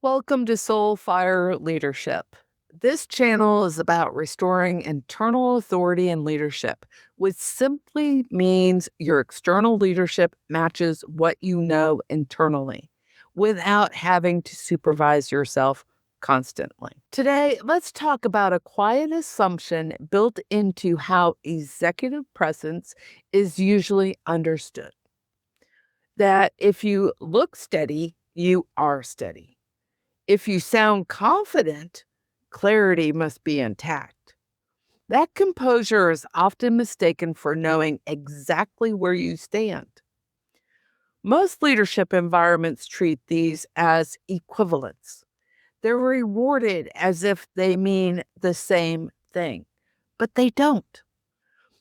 Welcome to Soul Fire Leadership. This channel is about restoring internal authority and leadership, which simply means your external leadership matches what you know internally without having to supervise yourself constantly. Today, let's talk about a quiet assumption built into how executive presence is usually understood, that if you look steady, you are steady. If you sound confident, clarity must be intact. That composure is often mistaken for knowing exactly where you stand. Most leadership environments treat these as equivalents. They're rewarded as if they mean the same thing, but they don't.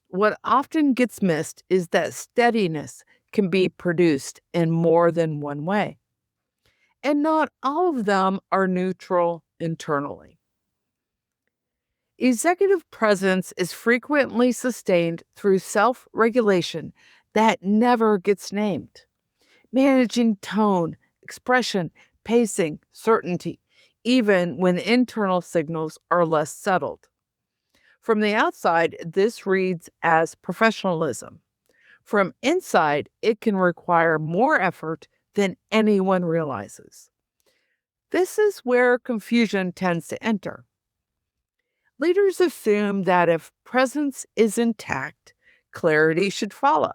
What often gets missed is that steadiness can be produced in more than one way, and not all of them are neutral internally. Executive presence is frequently sustained through self regulation that never gets named. Managing tone, expression, pacing, certainty, even when internal signals are less settled. From the outside, this reads as professionalism. From inside, it can require more effort than anyone realizes. This is where confusion tends to enter. Leaders assume that if presence is intact, clarity should follow.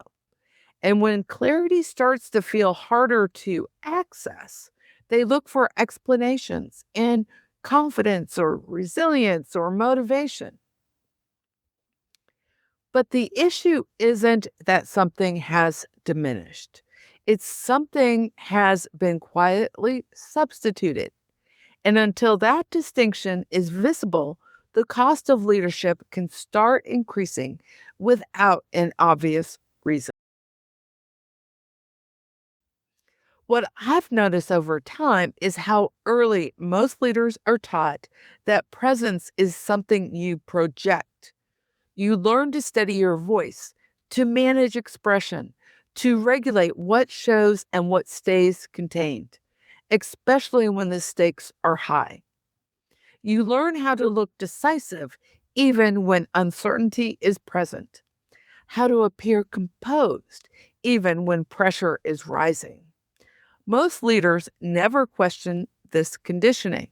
And when clarity starts to feel harder to access, they look for explanations in confidence or resilience or motivation. But the issue isn't that something has diminished. It's something has been quietly substituted. And until that distinction is visible, the cost of leadership can start increasing without an obvious reason. What I've noticed over time is how early most leaders are taught that presence is something you project. You learn to steady your voice, to manage expression, to regulate what shows and what stays contained, especially when the stakes are high. You learn how to look decisive even when uncertainty is present, how to appear composed even when pressure is rising. Most leaders never question this conditioning.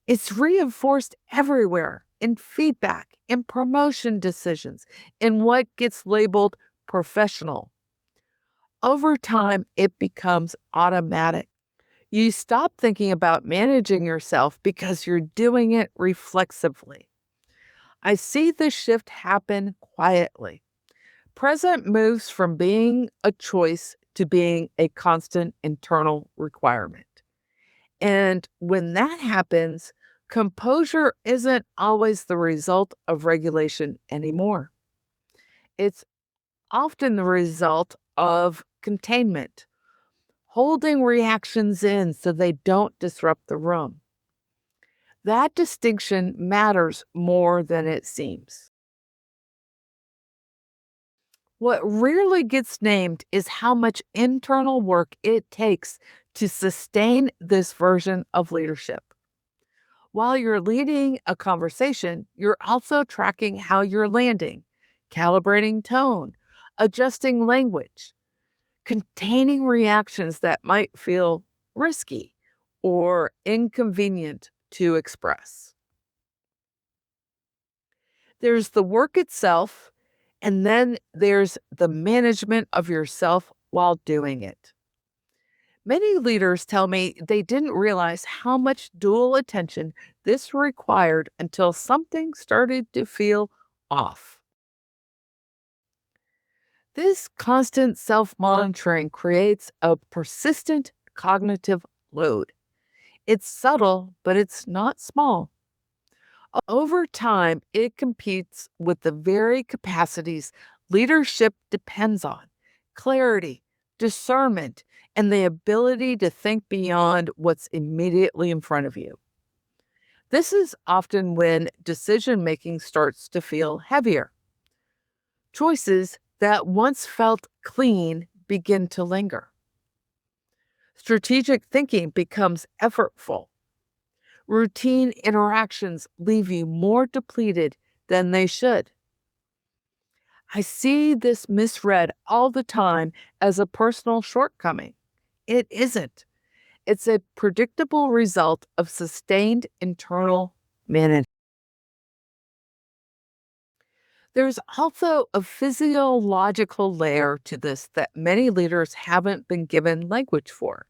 It's reinforced everywhere in feedback, in promotion decisions, in what gets labeled professional. Over time, it becomes automatic. You stop thinking about managing yourself because you're doing it reflexively. I see this shift happen quietly. Present moves from being a choice to being a constant internal requirement. And when that happens, composure isn't always the result of regulation anymore. It's often the result of containment, holding reactions in so they don't disrupt the room. That distinction matters more than it seems. What rarely gets named is how much internal work it takes to sustain this version of leadership. While you're leading a conversation, you're also tracking how you're landing, calibrating tone, adjusting language, containing reactions that might feel risky or inconvenient to express. There's the work itself, and then there's the management of yourself while doing it. Many leaders tell me they didn't realize how much dual attention this required until something started to feel off. This constant self monitoring creates a persistent cognitive load. It's subtle, but it's not small. Over time, it competes with the very capacities leadership depends on: clarity, discernment, and the ability to think beyond what's immediately in front of you. This is often when decision making starts to feel heavier. Choices that once felt clean begin to linger. Strategic thinking becomes effortful. Routine interactions leave you more depleted than they should. I see this misread all the time as a personal shortcoming. It isn't. It's a predictable result of sustained internal management. There's also a physiological layer to this that many leaders haven't been given language for.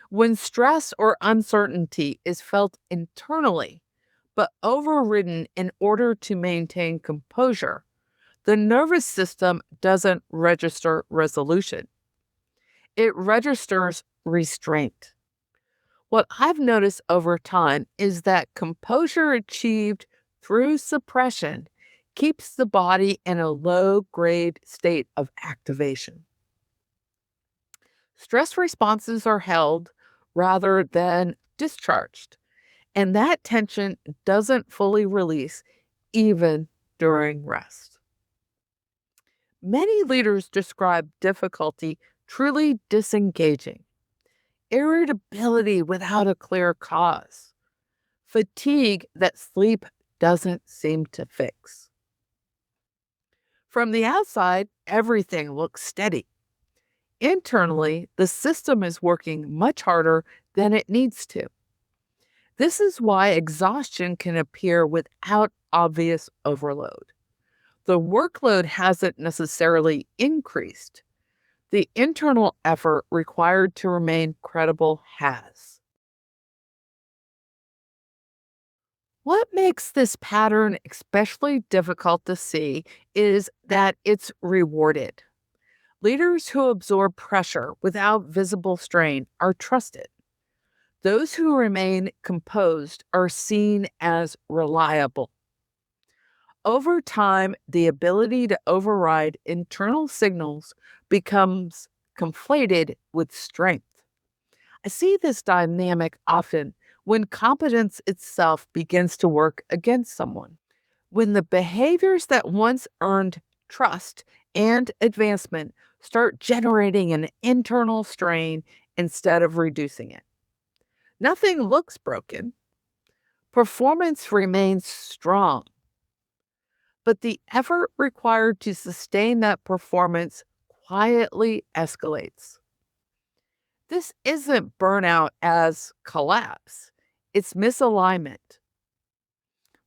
When stress or uncertainty is felt internally, but overridden in order to maintain composure, the nervous system doesn't register resolution. It registers restraint. What I've noticed over time is that composure achieved through suppression keeps the body in a low grade state of activation. Stress responses are held rather than discharged, and that tension doesn't fully release even during rest. Many leaders describe difficulty truly disengaging, irritability without a clear cause, fatigue that sleep doesn't seem to fix. From the outside, everything looks steady. Internally, the system is working much harder than it needs to. This is why exhaustion can appear without obvious overload. The workload hasn't necessarily increased. The internal effort required to remain credible has. What makes this pattern especially difficult to see is that it's rewarded. Leaders who absorb pressure without visible strain are trusted. Those who remain composed are seen as reliable. Over time, the ability to override internal signals becomes conflated with strength. I see this dynamic often when competence itself begins to work against someone. When the behaviors that once earned trust and advancement start generating an internal strain instead of reducing it. Nothing looks broken. Performance remains strong, but the effort required to sustain that performance quietly escalates. This isn't burnout as collapse, it's misalignment.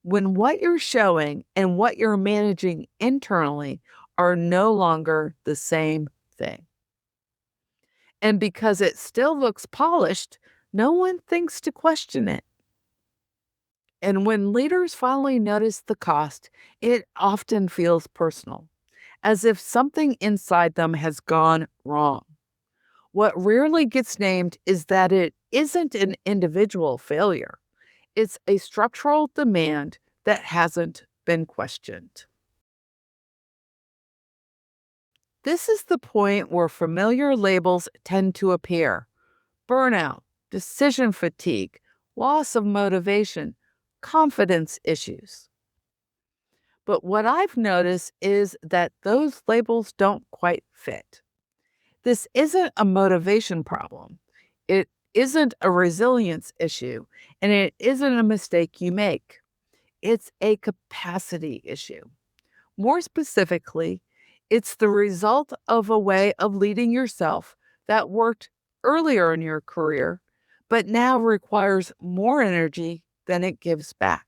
When what you're showing and what you're managing internally are no longer the same thing. And because it still looks polished, no one thinks to question it. And when leaders finally notice the cost, it often feels personal, as if something inside them has gone wrong. What rarely gets named is that it isn't an individual failure, it's a structural demand that hasn't been questioned. This is the point where familiar labels tend to appear: burnout, decision fatigue, loss of motivation, confidence issues. But what I've noticed is that those labels don't quite fit. This isn't a motivation problem. It isn't a resilience issue, and it isn't a mistake you make. It's a capacity issue. More specifically, it's the result of a way of leading yourself that worked earlier in your career, but now requires more energy than it gives back.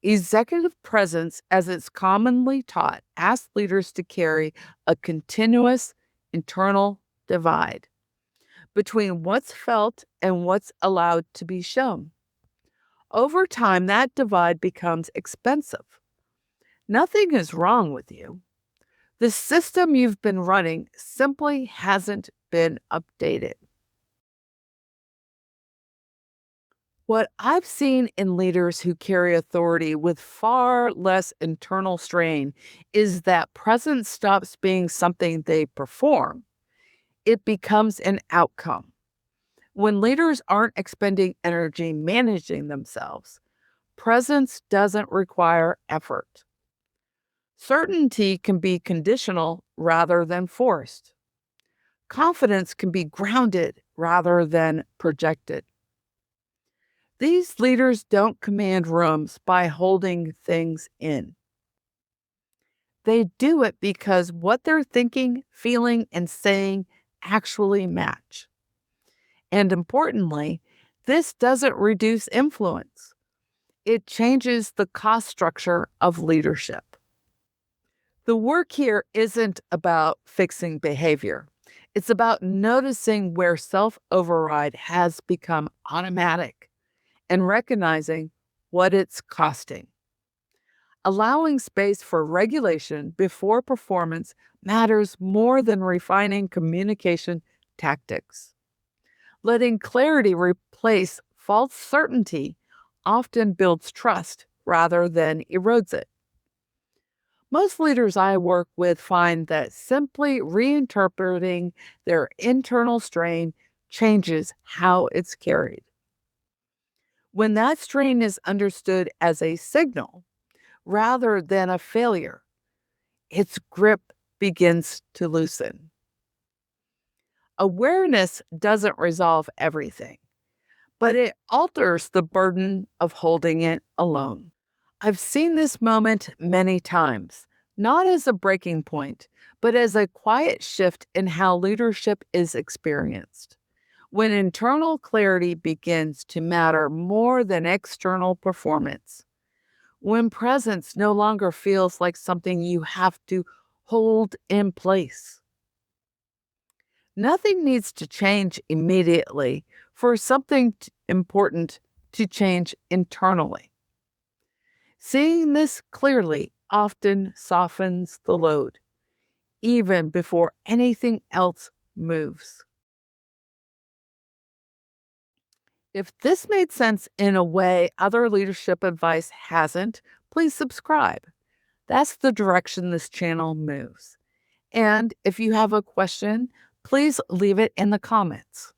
Executive presence, as it's commonly taught, asks leaders to carry a continuous internal divide between what's felt and what's allowed to be shown. Over time, that divide becomes expensive. Nothing is wrong with you. The system you've been running simply hasn't been updated. What I've seen in leaders who carry authority with far less internal strain is that presence stops being something they perform. It becomes an outcome. When leaders aren't expending energy managing themselves, presence doesn't require effort. Certainty can be conditional rather than forced. Confidence can be grounded rather than projected. These leaders don't command rooms by holding things in. They do it because what they're thinking, feeling, and saying actually match. And importantly, this doesn't reduce influence. It changes the cost structure of leadership. The work here isn't about fixing behavior. It's about noticing where self override has become automatic and recognizing what it's costing. Allowing space for regulation before performance matters more than refining communication tactics. Letting clarity replace false certainty often builds trust rather than erodes it. Most leaders I work with find that simply reinterpreting their internal strain changes how it's carried. When that strain is understood as a signal rather than a failure, its grip begins to loosen. Awareness doesn't resolve everything, but it alters the burden of holding it alone. I've seen this moment many times, not as a breaking point, but as a quiet shift in how leadership is experienced. When internal clarity begins to matter more than external performance, when presence no longer feels like something you have to hold in place. Nothing needs to change immediately for something important to change internally. Seeing this clearly often softens the load, even before anything else moves. If this made sense in a way other leadership advice hasn't, please subscribe. That's the direction this channel moves. And if you have a question, please leave it in the comments.